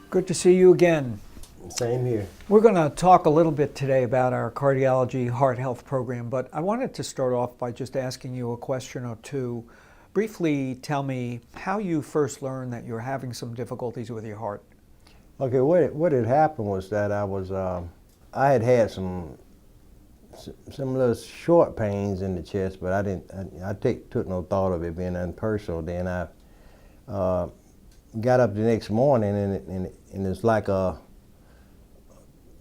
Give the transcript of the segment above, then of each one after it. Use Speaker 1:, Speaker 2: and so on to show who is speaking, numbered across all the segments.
Speaker 1: Good to see you again.
Speaker 2: Same here.
Speaker 1: We're going to talk a little bit today about our cardiology heart health program, but I wanted to start off by just asking you a question or two. Briefly tell me how you first learned that you were having some difficulties with your heart.
Speaker 2: Okay, what had happened was that I had some little short pains in the chest, but I took no thought of it being unpersonal. Then I got up the next morning and it's like a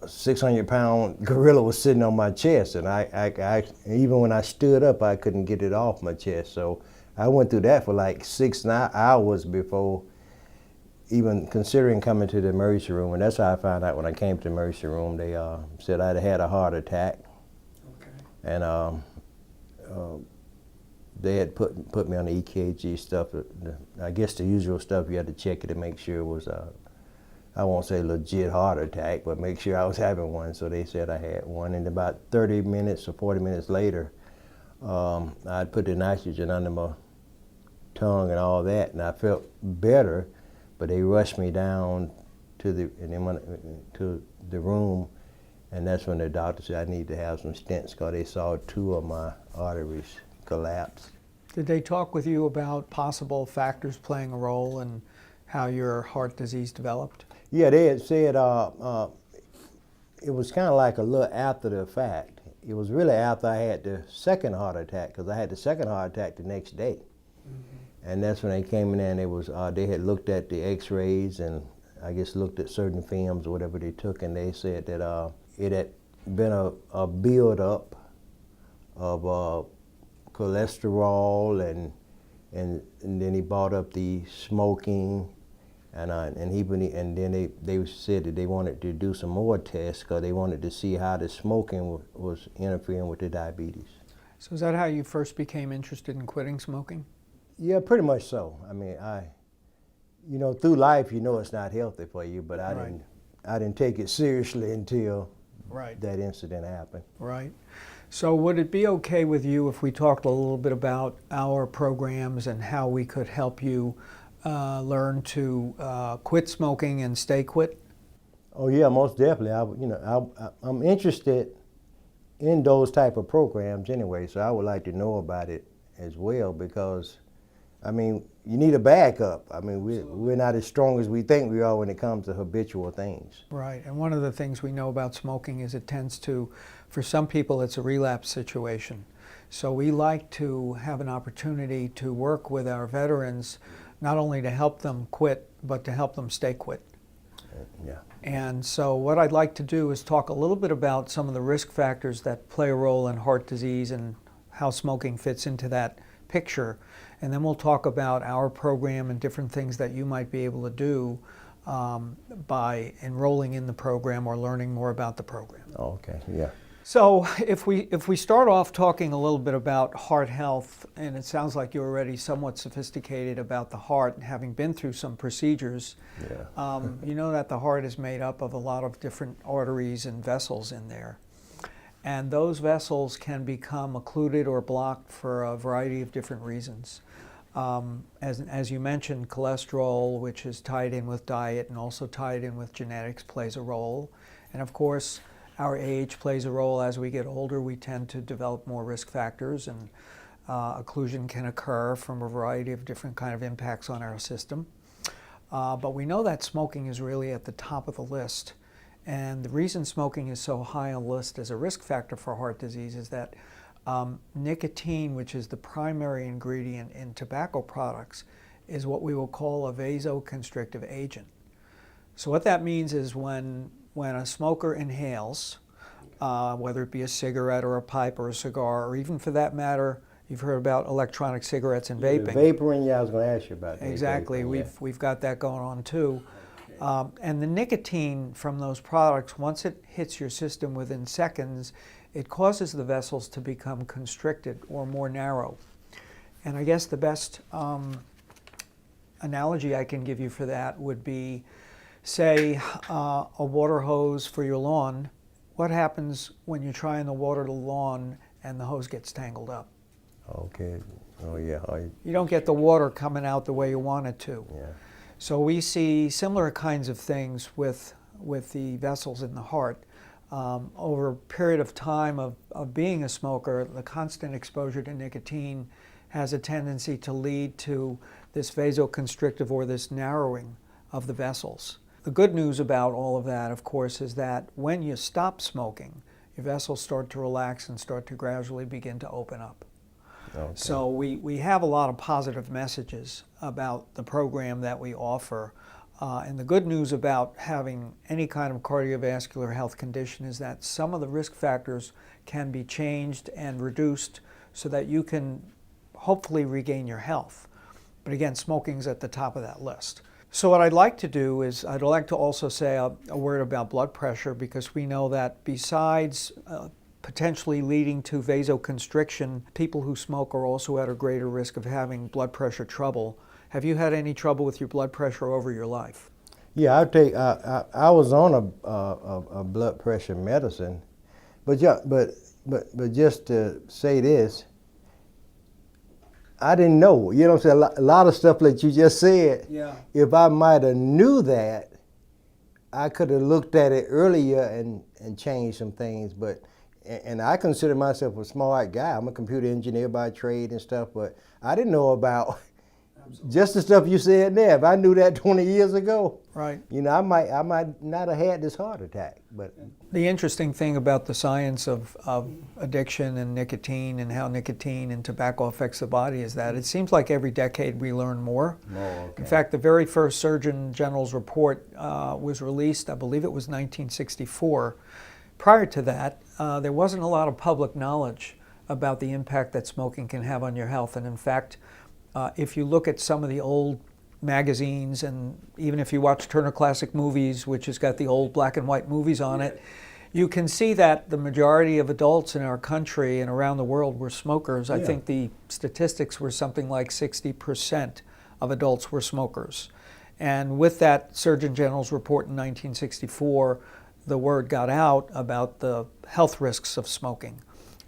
Speaker 2: 600-pound gorilla was sitting on my chest, and I even when I stood up, I couldn't get it off my chest. So I went through that for like 6 hours before even considering coming to the emergency room, and that's how I found out when I came to the emergency room. They said I'd had a heart attack, okay. And they had put me on the EKG stuff. I guess the usual stuff you had to check it to make sure it was I won't say legit heart attack, but make sure I was having one. So they said I had one, and about 30 minutes or 40 minutes later, I'd put the nitrogen under my tongue and all that, and I felt better. But they rushed me down to the room, and that's when the doctor said I need to have some stents because they saw 2 of my arteries collapse.
Speaker 1: Did they talk with you about possible factors playing a role in how your heart disease developed?
Speaker 2: Yeah, they had said it was kind of like a little after the fact. It was really after I had the second heart attack, because I had the second heart attack the next day. Mm-hmm. And that's when they came in there, and they had looked at the x-rays and I guess looked at certain films or whatever they took, and they said that it had been a build-up of cholesterol, and then he brought up the smoking, and then they said that they wanted to do some more tests because they wanted to see how the smoking was interfering with the diabetes.
Speaker 1: So is that how you first became interested in quitting smoking?
Speaker 2: Yeah, pretty much so. I mean, through life, it's not healthy for you, but I didn't take it seriously until that incident happened.
Speaker 1: Right. So would it be okay with you if we talked a little bit about our programs and how we could help you learn to quit smoking and stay quit?
Speaker 2: Oh yeah, most definitely. I'm interested in those type of programs anyway, so I would like to know about it as well, because I mean, you need a backup. I mean, we're not as strong as we think we are when it comes to habitual things.
Speaker 1: Right, and one of the things we know about smoking is it tends to, for some people, it's a relapse situation. So we like to have an opportunity to work with our veterans, not only to help them quit, but to help them stay quit.
Speaker 2: Yeah.
Speaker 1: And so what I'd like to do is talk a little bit about some of the risk factors that play a role in heart disease and how smoking fits into that picture. And then we'll talk about our program and different things that you might be able to do by enrolling in the program or learning more about the program.
Speaker 2: Oh, okay, yeah.
Speaker 1: So if we start off talking a little bit about heart health, and it sounds like you're already somewhat sophisticated about the heart, having been through some procedures. Yeah. You know that the heart is made up of a lot of different arteries and vessels in there. And those vessels can become occluded or blocked for a variety of different reasons. As you mentioned, cholesterol, which is tied in with diet and also tied in with genetics, plays a role. And of course, our age plays a role. As we get older, we tend to develop more risk factors, and occlusion can occur from a variety of different kind of impacts on our system. But we know that smoking is really at the top of the list. And the reason smoking is so high on the list as a risk factor for heart disease is that nicotine, which is the primary ingredient in tobacco products, is what we will call a vasoconstrictive agent. So what that means is when a smoker inhales, whether it be a cigarette or a pipe or a cigar, or even for that matter, you've heard about electronic cigarettes and vaping.
Speaker 2: Vaporing, yeah, I was going to ask you about that.
Speaker 1: Exactly, we've got that going on too. And the nicotine from those products, once it hits your system within seconds, it causes the vessels to become constricted or more narrow. And I guess the best analogy I can give you for that would be, say, a water hose for your lawn. What happens when you're trying to water the lawn and the hose gets tangled up?
Speaker 2: Okay. Oh, yeah.
Speaker 1: You don't get the water coming out the way you want it to.
Speaker 2: Yeah.
Speaker 1: So we see similar kinds of things with the vessels in the heart. Over a period of time of being a smoker, the constant exposure to nicotine has a tendency to lead to this vasoconstrictive, or this narrowing of the vessels. The good news about all of that, of course, is that when you stop smoking, your vessels start to relax and start to gradually begin to open up.
Speaker 2: Okay.
Speaker 1: So we have a lot of positive messages about the program that we offer. And the good news about having any kind of cardiovascular health condition is that some of the risk factors can be changed and reduced so that you can hopefully regain your health. But again, smoking's at the top of that list. So what I'd like to do is I'd like to also say a word about blood pressure, because we know that besides potentially leading to vasoconstriction, people who smoke are also at a greater risk of having blood pressure trouble. Have you had any trouble with your blood pressure over your life?
Speaker 2: Yeah, I was on a blood pressure medicine, but just to say this, I didn't know. You know what I'm saying? A lot of stuff that you just said.
Speaker 1: Yeah.
Speaker 2: If I might have knew that, I could have looked at it earlier and changed some things. And I consider myself a smart guy. I'm a computer engineer by trade and stuff, but I didn't know about just the stuff you said there. If I knew that 20 years ago,
Speaker 1: Right.
Speaker 2: you know, I might not have had this heart attack. But
Speaker 1: The interesting thing about the science of addiction and nicotine and how nicotine and tobacco affects the body is that it seems like every decade we learn more.
Speaker 2: okay.
Speaker 1: In fact, the very first Surgeon General's report was released, I believe it was 1964. Prior to that, there wasn't a lot of public knowledge about the impact that smoking can have on your health. And in fact, if you look at some of the old magazines, and even if you watch Turner Classic Movies, which has got the old black and white movies on it, you can see that the majority of adults in our country and around the world were smokers. I think the statistics were something like 60% of adults were smokers. And with that Surgeon General's report in 1964, the word got out about the health risks of smoking.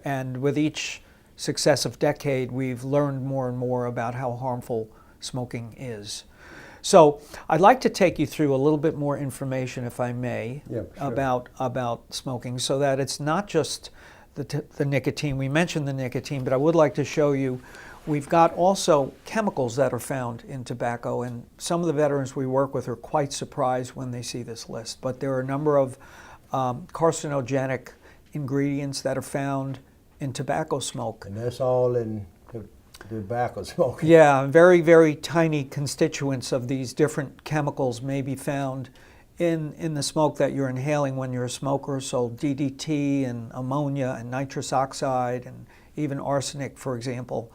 Speaker 1: And with each successive decade, we've learned more and more about how harmful smoking is. So I'd like to take you through a little bit more information, if I may, about smoking, so that it's not just the nicotine. We mentioned the nicotine, but I would like to show you we've got also chemicals that are found in tobacco, and some of the veterans we work with are quite surprised when they see this list. But there are a number of carcinogenic ingredients that are found in tobacco smoke.
Speaker 2: And that's all in tobacco smoke.
Speaker 1: Yeah, very, very tiny constituents of these different chemicals may be found in the smoke that you're inhaling when you're a smoker. So DDT and ammonia and nitrous oxide and even arsenic, for example,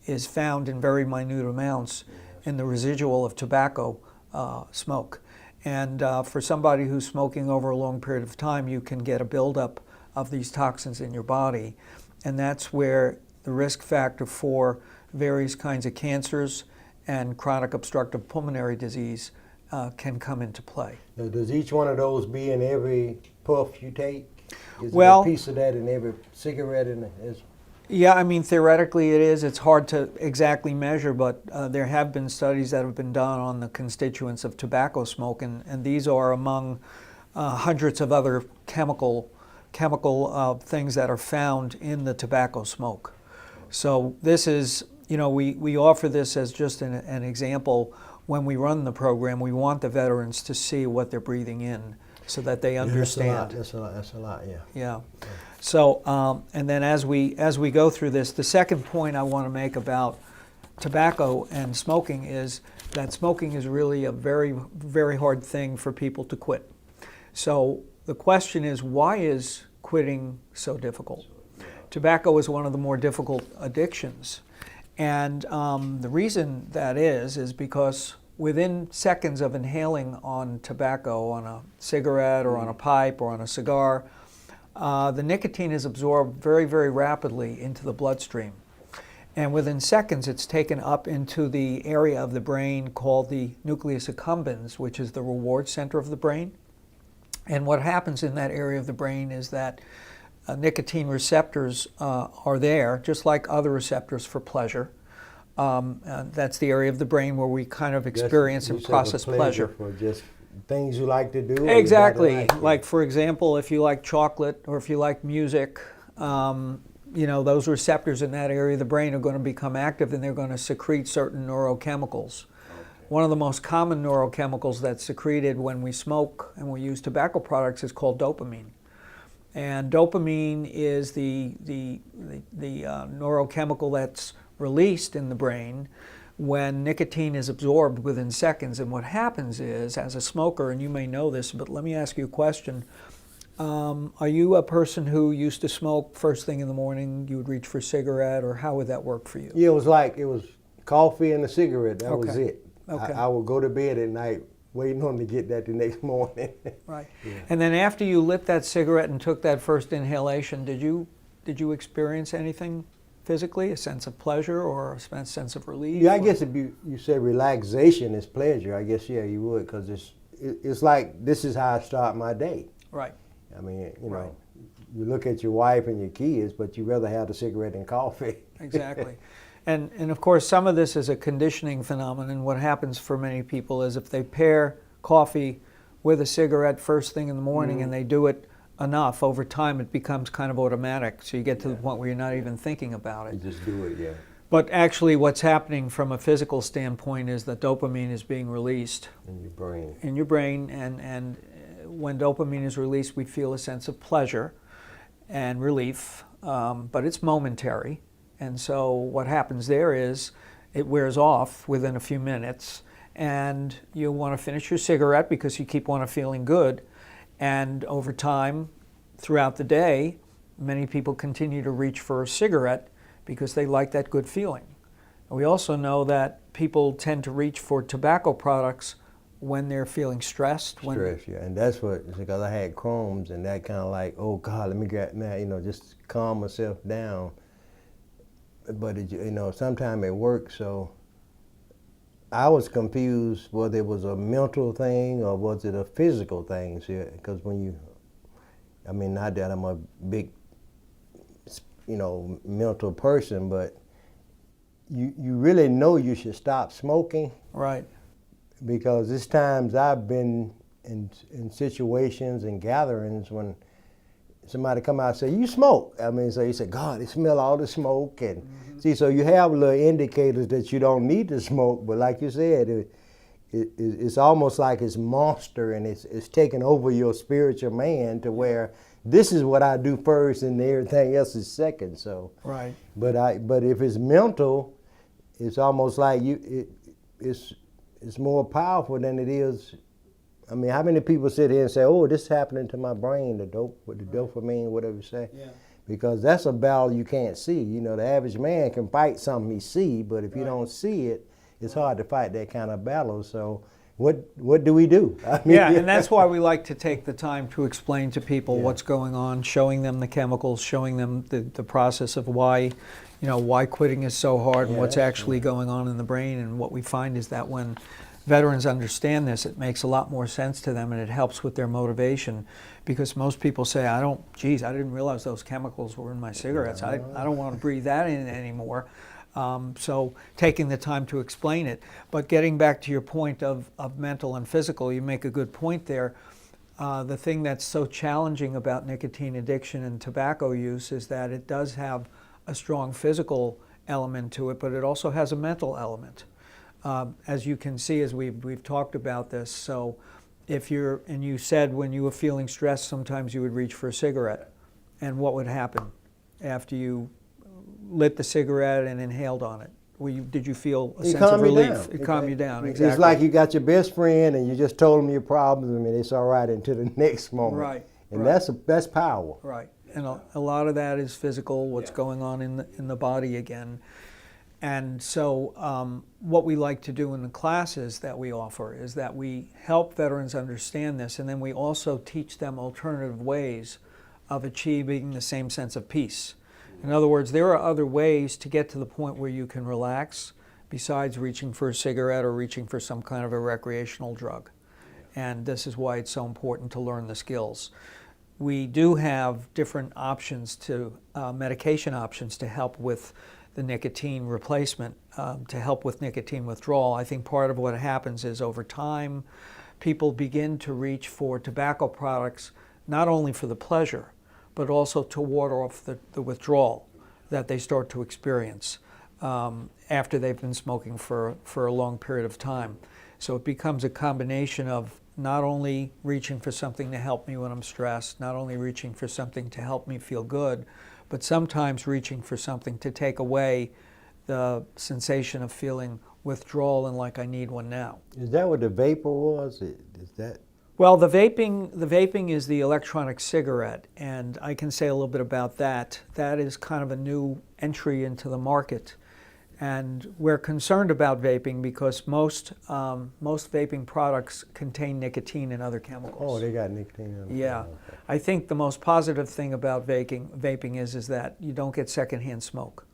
Speaker 1: is found in very minute amounts in the residual of tobacco smoke. And for somebody who's smoking over a long period of time, you can get a buildup of these toxins in your body. And that's where the risk factor for various kinds of cancers and chronic obstructive pulmonary disease can come into play.
Speaker 2: Now, does each one of those be in every puff you take? Is
Speaker 1: Well,
Speaker 2: there a piece of that in every cigarette?
Speaker 1: Yeah, I mean, theoretically it is. It's hard to exactly measure, but there have been studies that have been done on the constituents of tobacco smoke, and these are among hundreds of other chemical things that are found in the tobacco smoke. So this is, you know, we offer this as just an example. When we run the program, we want the veterans to see what they're breathing in so that they understand.
Speaker 2: That's a lot, yeah.
Speaker 1: Yeah. So, and then as we go through this, the second point I want to make about tobacco and smoking is that smoking is really a very, very hard thing for people to quit. So the question is, why is quitting so difficult? Tobacco is one of the more difficult addictions. And the reason that is because within seconds of inhaling on tobacco, on a cigarette or on a pipe or on a cigar, the nicotine is absorbed very, very rapidly into the bloodstream. And within seconds, it's taken up into the area of the brain called the nucleus accumbens, which is the reward center of the brain. And what happens in that area of the brain is that nicotine receptors are there, just like other receptors for pleasure. That's the area of the brain where we kind of experience and process pleasure.
Speaker 2: For just things you like to do.
Speaker 1: Exactly. Like, for example, if you like chocolate or if you like music, those receptors in that area of the brain are going to become active and they're going to secrete certain neurochemicals. One of the most common neurochemicals that's secreted when we smoke and we use tobacco products is called dopamine. And dopamine is the neurochemical that's released in the brain when nicotine is absorbed within seconds. And what happens is, as a smoker, and you may know this, but let me ask you a question. Are you a person who used to smoke first thing in the morning, you would reach for a cigarette, or how would that work for you?
Speaker 2: Yeah, it was coffee and a cigarette. That was it.
Speaker 1: Okay.
Speaker 2: I would go to bed at night waiting on to get that the next morning.
Speaker 1: Right.
Speaker 2: Yeah.
Speaker 1: And then after you lit that cigarette and took that first inhalation, did you experience anything physically, a sense of pleasure or a sense of relief?
Speaker 2: Yeah, I guess if you say relaxation is pleasure, I guess, yeah, you would, because it's like this is how I start my day.
Speaker 1: Right.
Speaker 2: I mean,
Speaker 1: Right.
Speaker 2: You look at your wife and your kids, but you rather have the cigarette and coffee.
Speaker 1: Exactly. And of course, some of this is a conditioning phenomenon. What happens for many people is if they pair coffee with a cigarette first thing in the morning and they do it enough, over time it becomes kind of automatic. So you get to the point where you're not even thinking about it.
Speaker 2: You just do it, yeah.
Speaker 1: But actually what's happening from a physical standpoint is that dopamine is being released.
Speaker 2: In your brain.
Speaker 1: In your brain, and when dopamine is released, we feel a sense of pleasure and relief, but it's momentary. And so what happens there is it wears off within a few minutes, and you want to finish your cigarette because you keep on feeling good. And over time, throughout the day, many people continue to reach for a cigarette because they like that good feeling. We also know that people tend to reach for tobacco products when they're feeling stressed.
Speaker 2: Yeah. And that's because I had Crohn's, and that kind of like, oh God, let me get now, just calm myself down. But sometimes it works, so I was confused whether it was a mental thing or was it a physical thing. Because not that I'm a big, mental person, but you really know you should stop smoking.
Speaker 1: Right.
Speaker 2: Because there's times I've been in situations and gatherings when somebody come out and say, you smoke. So you say, God, they smell all the smoke. And see, so you have little indicators that you don't need to smoke, but like you said, it's almost like it's monster and it's taking over your spiritual man to where this is what I do first and everything else is second. So,
Speaker 1: right.
Speaker 2: But if it's mental, it's almost like it's more powerful than it is. How many people sit here and say, oh, this is happening to my brain, the dopamine, whatever you say. Yeah. Because that's a battle you can't see. The average man can fight something he see, but if you don't see it, it's hard to fight that kind of battle. So what do we do?
Speaker 1: And that's why we like to take the time to explain to people what's going on, showing them the chemicals, showing them the process of why quitting is so hard and what's actually going on in the brain. And what we find is that when veterans understand this, it makes a lot more sense to them and it helps with their motivation, because most people say, I didn't realize those chemicals were in my cigarettes. I don't want to breathe that in anymore. So taking the time to explain it. But getting back to your point of mental and physical, you make a good point there. The thing that's so challenging about nicotine addiction and tobacco use is that it does have a strong physical element to it, but it also has a mental element. As you can see, as we've talked about this, so and you said when you were feeling stressed, sometimes you would reach for a cigarette. And what would happen after you lit the cigarette and inhaled on it? Did you feel a sense of relief? It calmed you down, exactly.
Speaker 2: It's like you got your best friend and you just told him your problems and it's all right until the next moment.
Speaker 1: Right.
Speaker 2: And that's power.
Speaker 1: Right. And a lot of that is physical, what's going on in the body again. And so what we like to do in the classes that we offer is that we help veterans understand this, and then we also teach them alternative ways of achieving the same sense of peace. In other words, there are other ways to get to the point where you can relax besides reaching for a cigarette or reaching for some kind of a recreational drug. And this is why it's so important to learn the skills. We do have different options medication options to help with the nicotine replacement to help with nicotine withdrawal. I think part of what happens is over time, people begin to reach for tobacco products not only for the pleasure, but also to ward off the withdrawal that they start to experience after they've been smoking for a long period of time. So it becomes a combination of not only reaching for something to help me when I'm stressed, not only reaching for something to help me feel good, but sometimes reaching for something to take away the sensation of feeling withdrawal and like I need one now.
Speaker 2: Is that what the vapor was? Is that?
Speaker 1: Well, the vaping is the electronic cigarette, and I can say a little bit about that. That is kind of a new entry into the market. And we're concerned about vaping because most vaping products contain nicotine and other chemicals.
Speaker 2: Oh, they got nicotine in them.
Speaker 1: Yeah.
Speaker 2: Oh, okay.
Speaker 1: I think the most positive thing about vaping is that you don't get secondhand smoke.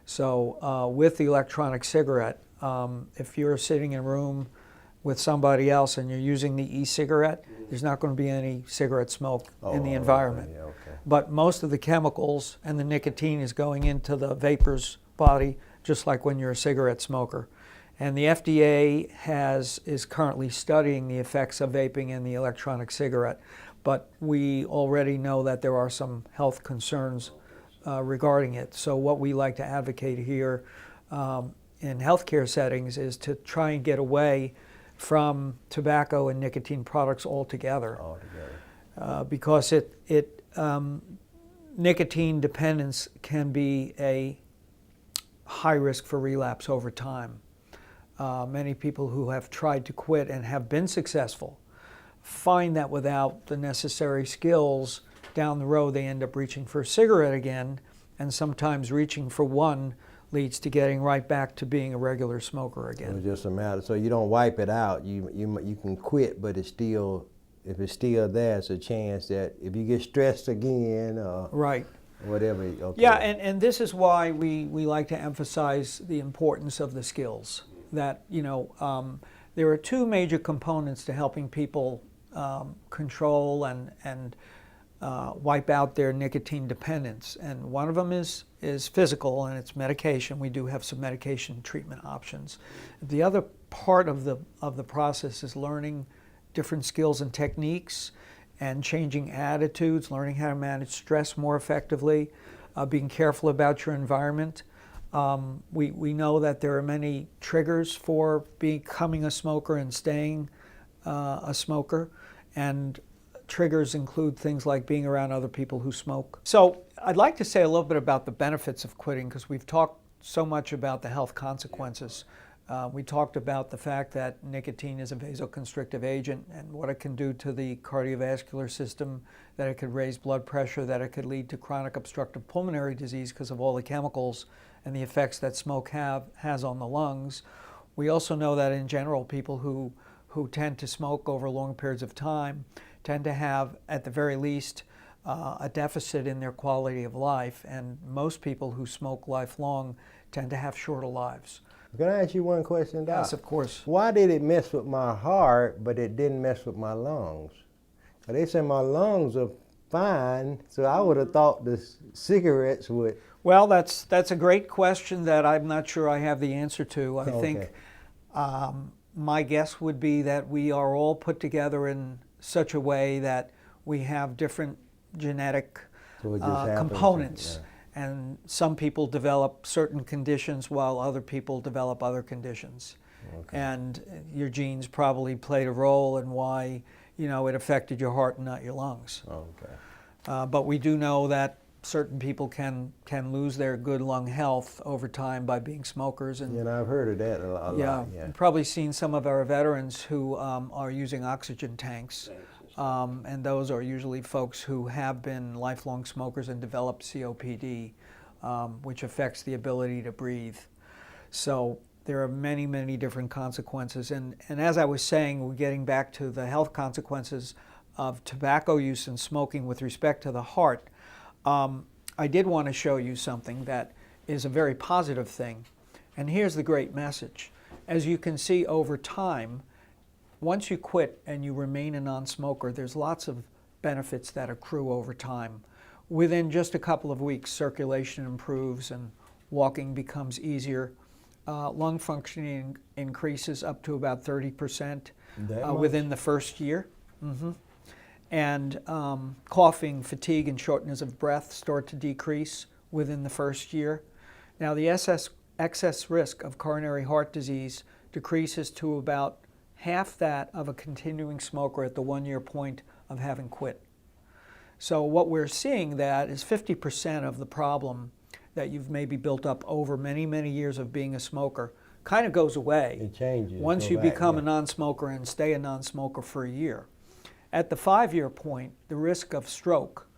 Speaker 1: So with the electronic cigarette, if you're sitting in a room with somebody else and you're using the e-cigarette, there's not going to be any cigarette smoke in the environment.
Speaker 2: Yeah, okay.
Speaker 1: But most of the chemicals and the nicotine is going into the vapor's body, just like when you're a cigarette smoker. And the FDA is currently studying the effects of vaping and the electronic cigarette. But we already know that there are some health concerns regarding it. So what we like to advocate here in healthcare settings is to try and get away from tobacco and nicotine products altogether. Because nicotine dependence can be a high risk for relapse over time. Many people who have tried to quit and have been successful find that without the necessary skills, down the road they end up reaching for a cigarette again, and sometimes reaching for one leads to getting right back to being a regular smoker again.
Speaker 2: It's just a matter, so you don't wipe it out. You can quit, but it's still, if it's still there, it's a chance that if you get stressed again,
Speaker 1: right.
Speaker 2: Whatever. Okay.
Speaker 1: Yeah, and this is why we like to emphasize the importance of the skills. That, there are two major components to helping people control and wipe out their nicotine dependence. And one of them is physical, and it's medication. We do have some medication treatment options. The other part of the process is learning different skills and techniques and changing attitudes, learning how to manage stress more effectively, being careful about your environment. We know that there are many triggers for becoming a smoker and staying a smoker, and triggers include things like being around other people who smoke. So I'd like to say a little bit about the benefits of quitting, because we've talked so much about the health consequences. We talked about the fact that nicotine is a vasoconstrictive agent and what it can do to the cardiovascular system, that it could raise blood pressure, that it could lead to chronic obstructive pulmonary disease because of all the chemicals and the effects that smoke has on the lungs. We also know that in general, people who tend to smoke over long periods of time tend to have, at the very least, a deficit in their quality of life, and most people who smoke lifelong tend to have shorter lives.
Speaker 2: Can I ask you one question, Doc?
Speaker 1: Yes, of course.
Speaker 2: Why did it mess with my heart, but it didn't mess with my lungs? They said my lungs are fine, so I would have thought the cigarettes would.
Speaker 1: Well, that's a great question that I'm not sure I have the answer to. I think my guess would be that we are all put together in such a way that we have different genetic components.
Speaker 2: Yeah.
Speaker 1: And some people develop certain conditions while other people develop other conditions. Okay. And your genes probably played a role in why it affected your heart and not your lungs.
Speaker 2: Okay.
Speaker 1: But we do know that certain people can lose their good lung health over time by being smokers. And
Speaker 2: I've heard of that a lot.
Speaker 1: Yeah, you've probably seen some of our veterans who are using oxygen tanks. And those are usually folks who have been lifelong smokers and developed COPD, which affects the ability to breathe. So there are many, many different consequences. And as I was saying, we're getting back to the health consequences of tobacco use and smoking with respect to the heart. I did want to show you something that is a very positive thing. And here's the great message. As you can see over time, once you quit and you remain a non-smoker, there's lots of benefits that accrue over time. Within just a couple of weeks, circulation improves and walking becomes easier. Lung functioning increases up to about 30% within the first year. And coughing, fatigue, and shortness of breath start to decrease within the first year. Now, the excess risk of coronary heart disease decreases to about half that of a continuing smoker at the 1-year point of having quit. So what we're seeing that is 50% of the problem that you've maybe built up over many, many years of being a smoker kind of goes away.
Speaker 2: It changes.
Speaker 1: Once you become a non-smoker and stay a non-smoker for a year. At the 5-year point, the risk of stroke,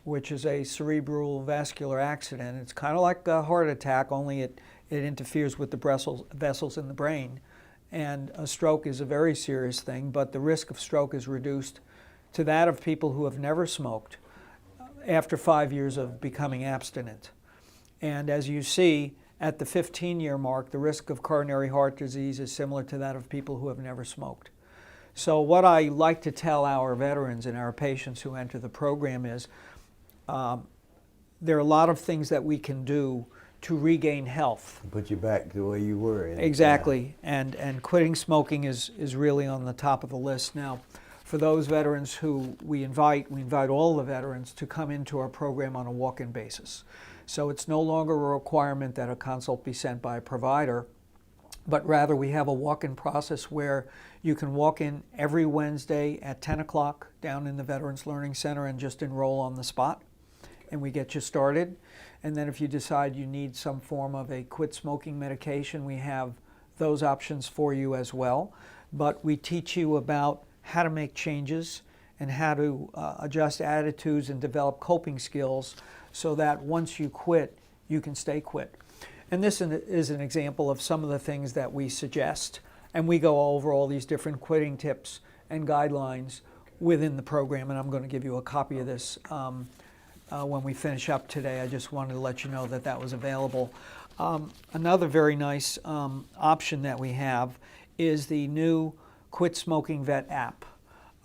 Speaker 1: which is a cerebral vascular accident, it's kind of like a heart attack, only it interferes with the vessels in the brain. And a stroke is a very serious thing, but the risk of stroke is reduced to that of people who have never smoked after 5 years of becoming abstinent. And as you see, at the 15-year mark, the risk of coronary heart disease is similar to that of people who have never smoked. So what I like to tell our veterans and our patients who enter the program is there are a lot of things that we can do to regain health.
Speaker 2: Put you back to where you were.
Speaker 1: Exactly, and quitting smoking is really on the top of the list. Now, for those veterans who we invite all the veterans to come into our program on a walk-in basis. So it's no longer a requirement that a consult be sent by a provider, but rather we have a walk-in process where you can walk in every Wednesday at 10 o'clock down in the Veterans Learning Center and just enroll on the spot, and we get you started. And then if you decide you need some form of a quit smoking medication, we have those options for you as well. But we teach you about how to make changes and how to adjust attitudes and develop coping skills so that once you quit, you can stay quit. And this is an example of some of the things that we suggest. And we go over all these different quitting tips and guidelines within the program. And I'm going to give you a copy of this when we finish up today. I just wanted to let you know that that was available. Another very nice option that we have is the new Quit Smoking Vet app.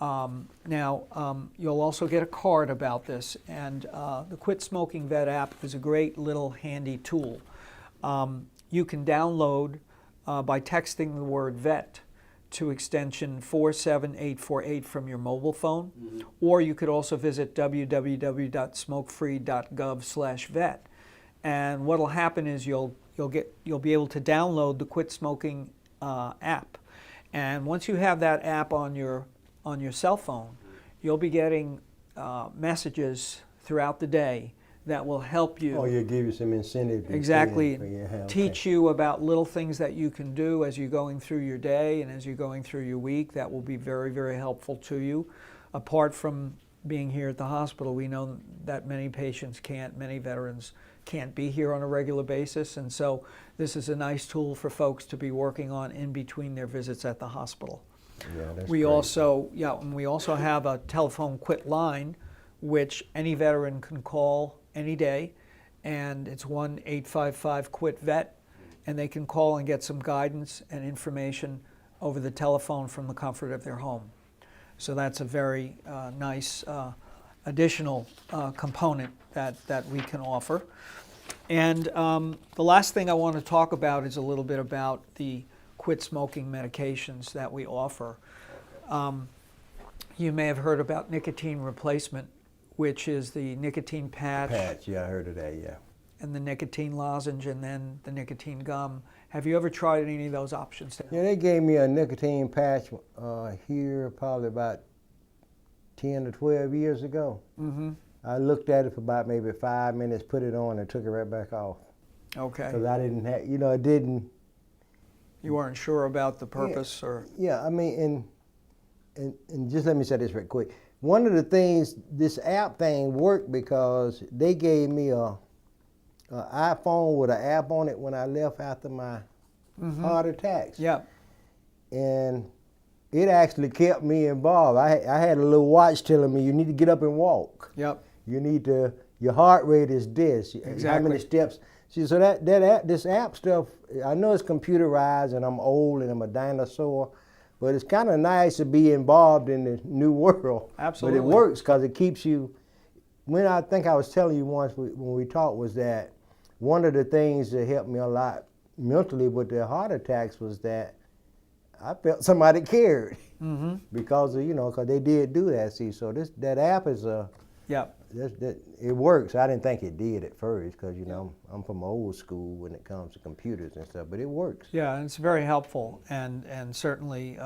Speaker 1: You'll also get a card about this, and the Quit Smoking Vet app is a great little handy tool. You can download by texting the word VET to extension 47848 from your mobile phone, or you could also visit www.smokefree.gov/vet. And what'll happen is you'll be able to download the Quit Smoking app. And once you have that app on your cell phone, you'll be getting messages throughout the day that will help you.
Speaker 2: Oh, you'll give you some incentive.
Speaker 1: Exactly. Teach you about little things that you can do as you're going through your day and as you're going through your week. That will be very, very helpful to you. Apart from being here at the hospital, we know that many veterans can't be here on a regular basis, and so this is a nice tool for folks to be working on in between their visits at the hospital.
Speaker 2: Yeah, that's
Speaker 1: we
Speaker 2: great.
Speaker 1: also have a telephone quit line, which any veteran can call any day, and it's 1-855-QUIT-VET, and they can call and get some guidance and information over the telephone from the comfort of their home. So that's a very nice additional component that we can offer. And the last thing I want to talk about is a little bit about the quit smoking medications that we offer. You may have heard about nicotine replacement, which is the nicotine patch.
Speaker 2: Yeah, I heard of that, yeah.
Speaker 1: And the nicotine lozenge, and then the nicotine gum. Have you ever tried any of those options?
Speaker 2: Yeah, they gave me a nicotine patch here probably about 10 to 12 years ago. I looked at it for about maybe 5 minutes, put it on, and took it right back off.
Speaker 1: Okay.
Speaker 2: Because I didn't have, it didn't.
Speaker 1: You weren't sure about the purpose, or?
Speaker 2: Yeah, I mean, and just let me say this real quick. One of the things, this app thing worked because they gave me a iPhone with an app on it when I left after my heart attacks.
Speaker 1: Yeah.
Speaker 2: And it actually kept me involved. I had a little watch telling me, you need to get up and walk.
Speaker 1: Yep.
Speaker 2: You need to, your heart rate is this.
Speaker 1: Exactly.
Speaker 2: How many steps? See, so this app stuff, I know it's computerized and I'm old and I'm a dinosaur, but it's kind of nice to be involved in the new world.
Speaker 1: Absolutely.
Speaker 2: But it works because it keeps you, I think I was telling you once when we talked was that one of the things that helped me a lot mentally with the heart attacks was that I felt somebody cared because of, because they did do that. See, so that app is it works. I didn't think it did at first because I'm from old school when it comes to computers and stuff, but it works.
Speaker 1: Yeah, and it's very helpful, and certainly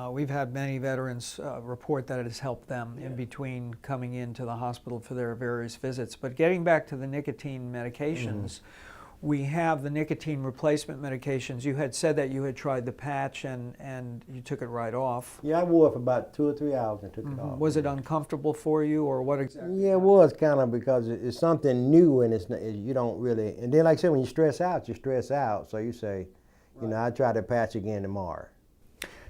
Speaker 1: we've had many veterans report that it has helped them in between coming into the hospital for their various visits. But getting back to the nicotine medications, we have the nicotine replacement medications. You had said that you had tried the patch and you took it right off.
Speaker 2: Yeah, I wore it for about 2 or 3 hours and took it off.
Speaker 1: Was it uncomfortable for you, or what exactly?
Speaker 2: Yeah, it was kind of, because it's something new, and you don't really, and then like I said, when you stress out, you stress out. So you say, I try the patch again tomorrow.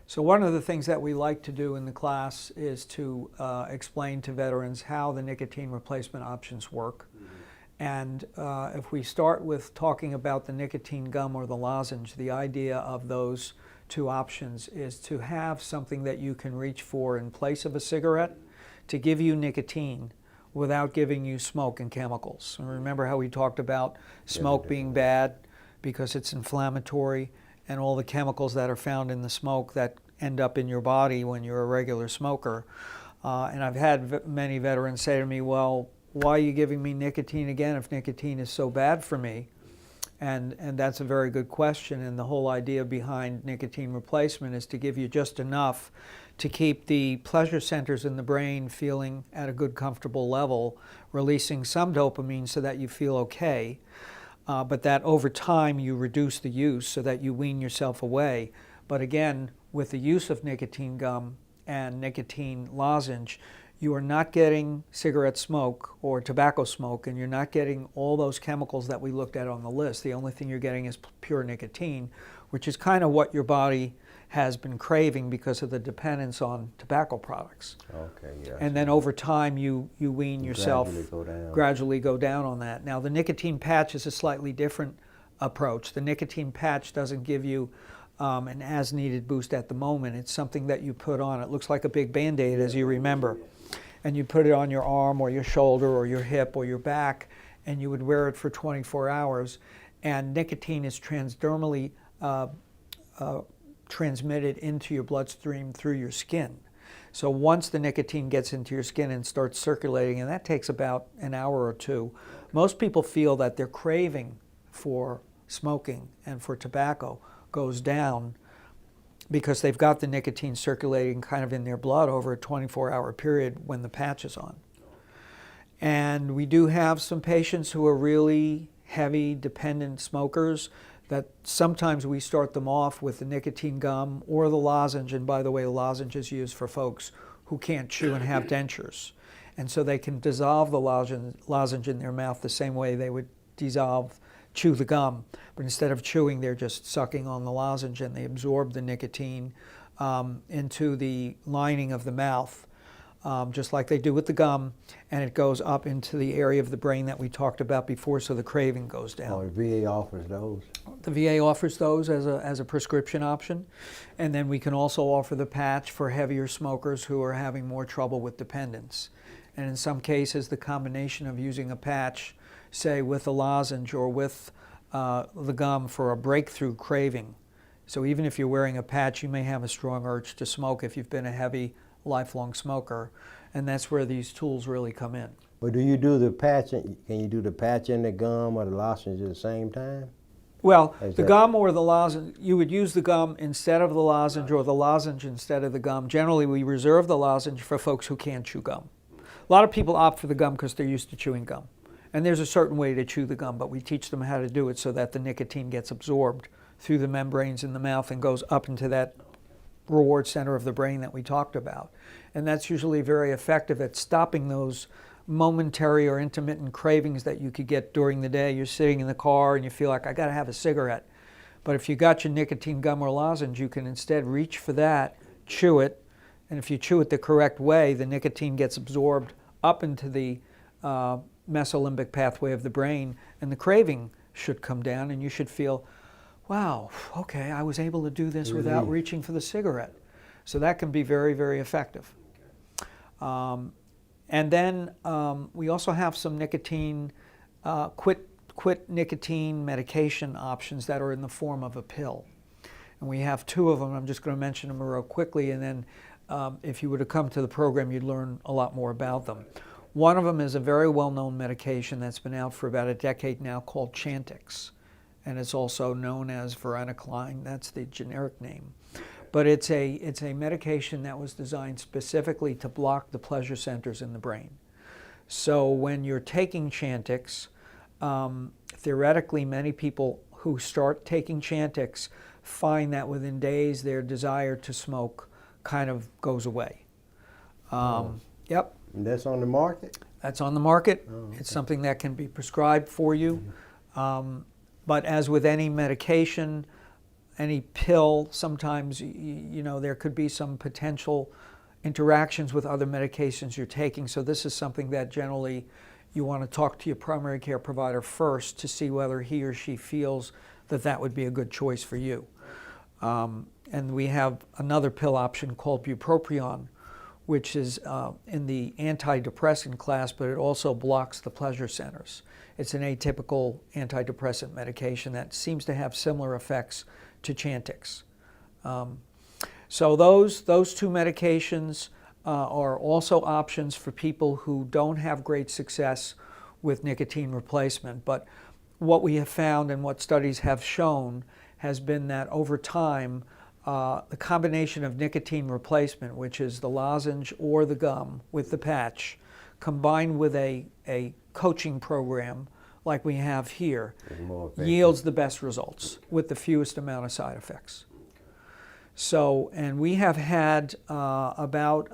Speaker 1: So one of the things that we like to do in the class is to explain to veterans how the nicotine replacement options work. And if we start with talking about the nicotine gum or the lozenge, the idea of those two options is to have something that you can reach for in place of a cigarette to give you nicotine without giving you smoke and chemicals. And remember how we talked about smoke being bad because it's inflammatory, and all the chemicals that are found in the smoke that end up in your body when you're a regular smoker. And I've had many veterans say to me, well, why are you giving me nicotine again if nicotine is so bad for me? And that's a very good question, and the whole idea behind nicotine replacement is to give you just enough to keep the pleasure centers in the brain feeling at a good, comfortable level, releasing some dopamine so that you feel okay, but that over time you reduce the use so that you wean yourself away. But again, with the use of nicotine gum and nicotine lozenge, you are not getting cigarette smoke or tobacco smoke, and you're not getting all those chemicals that we looked at on the list. The only thing you're getting is pure nicotine, which is kind of what your body has been craving because of the dependence on tobacco products.
Speaker 2: Okay, yeah.
Speaker 1: And then over time you wean yourself, gradually go down on that. Now the nicotine patch is a slightly different approach. The nicotine patch doesn't give you an as-needed boost at the moment. It's something that you put on. It looks like a big Band-Aid, as you remember. And you put it on your arm or your shoulder or your hip or your back, and you would wear it for 24 hours. And nicotine is transdermally transmitted into your bloodstream through your skin. So once the nicotine gets into your skin and starts circulating, and that takes about an hour or two, most people feel that their craving for smoking and for tobacco goes down because they've got the nicotine circulating kind of in their blood over a 24-hour period when the patch is on. And we do have some patients who are really heavy dependent smokers that sometimes we start them off with the nicotine gum or the lozenge. And by the way, the lozenge is used for folks who can't chew and have dentures. And so they can dissolve the lozenge in their mouth the same way they would chew the gum. But instead of chewing, they're just sucking on the lozenge, and they absorb the nicotine into the lining of the mouth, just like they do with the gum, and it goes up into the area of the brain that we talked about before, so the craving goes down.
Speaker 2: Oh, the VA offers those?
Speaker 1: The VA offers those as a prescription option, and then we can also offer the patch for heavier smokers who are having more trouble with dependence. And in some cases, the combination of using a patch, say with a lozenge or with the gum for a breakthrough craving. So even if you're wearing a patch, you may have a strong urge to smoke if you've been a heavy, lifelong smoker, and that's where these tools really come in.
Speaker 2: But do you do the patch, can you do the patch and the gum or the lozenge at the same time?
Speaker 1: Well, the gum or the lozenge, you would use the gum instead of the lozenge or the lozenge instead of the gum. Generally, we reserve the lozenge for folks who can't chew gum. A lot of people opt for the gum because they're used to chewing gum. And there's a certain way to chew the gum, but we teach them how to do it so that the nicotine gets absorbed through the membranes in the mouth and goes up into that reward center of the brain that we talked about. And that's usually very effective at stopping those momentary or intermittent cravings that you could get during the day. You're sitting in the car and you feel like, I gotta have a cigarette. But if you got your nicotine gum or lozenge, you can instead reach for that, chew it, and if you chew it the correct way, the nicotine gets absorbed up into the mesolimbic pathway of the brain, and the craving should come down, and you should feel, wow, okay, I was able to do this without reaching for the cigarette. So that can be very, very effective. And then we also have some nicotine quit quit nicotine medication options that are in the form of a pill. And we have two of them. I'm just going to mention them real quickly, and then if you were to come to the program, you'd learn a lot more about them. One of them is a very well-known medication that's been out for about a decade now called Chantix, and it's also known as varenicline. That's the generic name. But it's a medication that was designed specifically to block the pleasure centers in the brain. So when you're taking Chantix, theoretically many people who start taking Chantix find that within days their desire to smoke kind of goes away. Yep.
Speaker 2: And that's on the market?
Speaker 1: That's on the market.
Speaker 2: Oh, okay.
Speaker 1: It's something that can be prescribed for you. But as with any medication, any pill, sometimes you know there could be some potential interactions with other medications you're taking. So this is something that generally you want to talk to your primary care provider first to see whether he or she feels that that would be a good choice for you. And we have another pill option called bupropion, which is in the antidepressant class, but it also blocks the pleasure centers. It's an atypical antidepressant medication that seems to have similar effects to Chantix. So those two medications are also options for people who don't have great success with nicotine replacement. But what we have found and what studies have shown has been that over time, the combination of nicotine replacement, which is the lozenge or the gum with the patch, combined with a coaching program like we have here, yields the best results with the fewest amount of side effects. So, and we have had about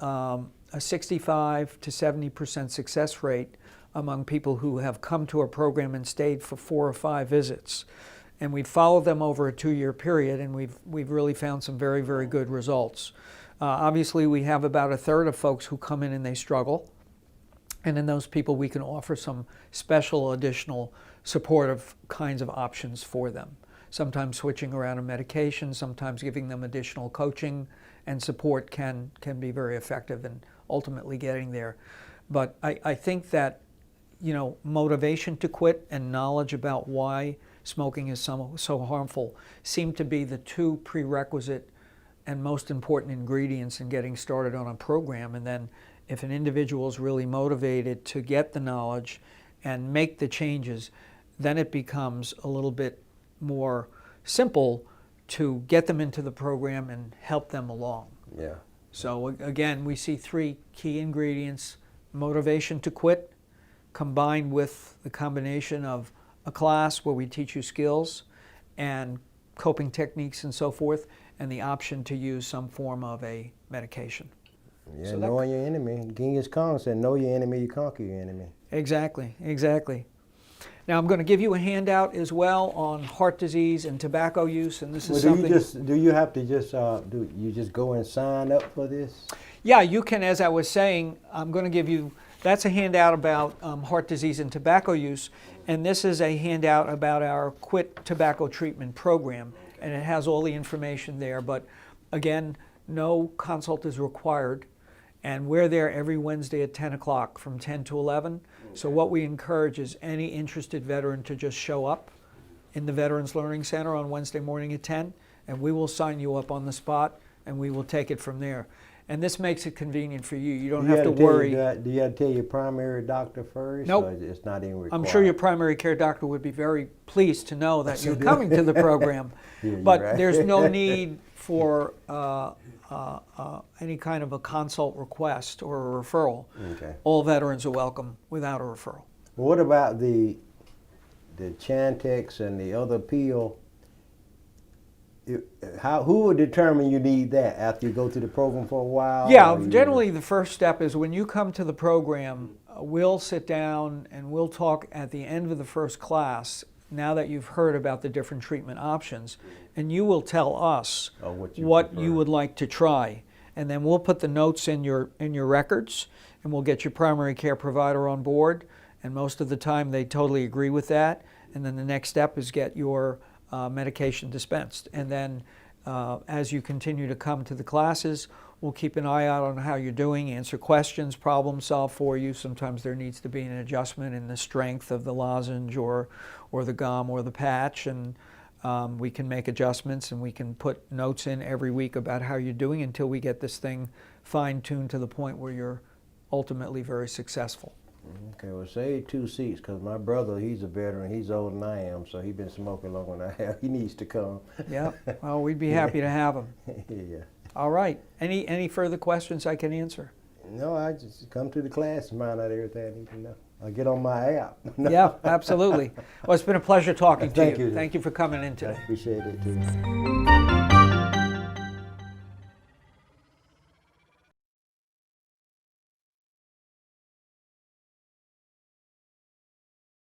Speaker 1: a 65 to 70% success rate among people who have come to our program and stayed for 4 or 5 visits. And we've followed them over a 2-year period, and we've really found some very, very good results. Obviously, we have about a third of folks who come in and they struggle. And in those people, we can offer some special additional supportive kinds of options for them. Sometimes switching around a medication, sometimes giving them additional coaching and support can be very effective in ultimately getting there. But I think that, you know, motivation to quit and knowledge about why smoking is so harmful seem to be the 2 prerequisite and most important ingredients in getting started on a program. And then if an individual is really motivated to get the knowledge and make the changes, then it becomes a little bit more simple to get them into the program and help them along.
Speaker 2: Yeah.
Speaker 1: So again, we see 3 key ingredients: motivation to quit, combined with the combination of a class where we teach you skills and coping techniques and so forth, and the option to use some form of a medication.
Speaker 2: Yeah,
Speaker 1: So
Speaker 2: knowing your enemy. Genghis Khan said, know your enemy, you conquer your enemy.
Speaker 1: Exactly, exactly. Now I'm going to give you a handout as well on heart disease and tobacco use, and this is something.
Speaker 2: Do you have to just do you just go and sign up for this?
Speaker 1: Yeah, you can. As I was saying, I'm going to give you. That's a handout about heart disease and tobacco use, and this is a handout about our Quit Tobacco Treatment Program, and it has all the information there. But again, no consult is required, and we're there every Wednesday at 10 o'clock from 10 to 11. So what we encourage is any interested veteran to just show up in the Veterans Learning Center on Wednesday morning at 10, and we will sign you up on the spot, and we will take it from there. And this makes it convenient for you. You don't have to worry.
Speaker 2: Do you have to tell your primary doctor first?
Speaker 1: Nope.
Speaker 2: Or it's not even required?
Speaker 1: I'm sure your primary care doctor would be very pleased to know that you're coming to the program.
Speaker 2: Yeah,
Speaker 1: but
Speaker 2: right.
Speaker 1: there's no need for any kind of a consult request or a referral.
Speaker 2: Okay.
Speaker 1: All veterans are welcome without a referral.
Speaker 2: What about the Chantix and the other pill? Who would determine you need that after you go through the program for a while?
Speaker 1: Yeah, generally the first step is when you come to the program, we'll sit down and we'll talk at the end of the first class, now that you've heard about the different treatment options, and you will tell us what you would like to try. And then we'll put the notes in your records, and we'll get your primary care provider on board, and most of the time they totally agree with that. And then the next step is get your medication dispensed. And then as you continue to come to the classes, we'll keep an eye out on how you're doing, answer questions, problem solve for you. Sometimes there needs to be an adjustment in the strength of the lozenge or the gum or the patch, and we can make adjustments, and we can put notes in every week about how you're doing until we get this thing fine-tuned to the point where you're ultimately very successful.
Speaker 2: Okay, well, save 2 seats, because my brother, he's a veteran. He's older than I am, so he's been smoking longer than I have. He needs to come.
Speaker 1: Yeah, well, we'd be happy to have him.
Speaker 2: Yeah.
Speaker 1: All right. Any further questions I can answer?
Speaker 2: No, I just come to the class and find out everything I need to know. I'll get on my app.
Speaker 1: Yeah, absolutely. Well, it's been a pleasure talking to
Speaker 2: Thank
Speaker 1: you.
Speaker 2: you.
Speaker 1: Thank you for coming in
Speaker 2: I
Speaker 1: today.
Speaker 2: appreciate it, too.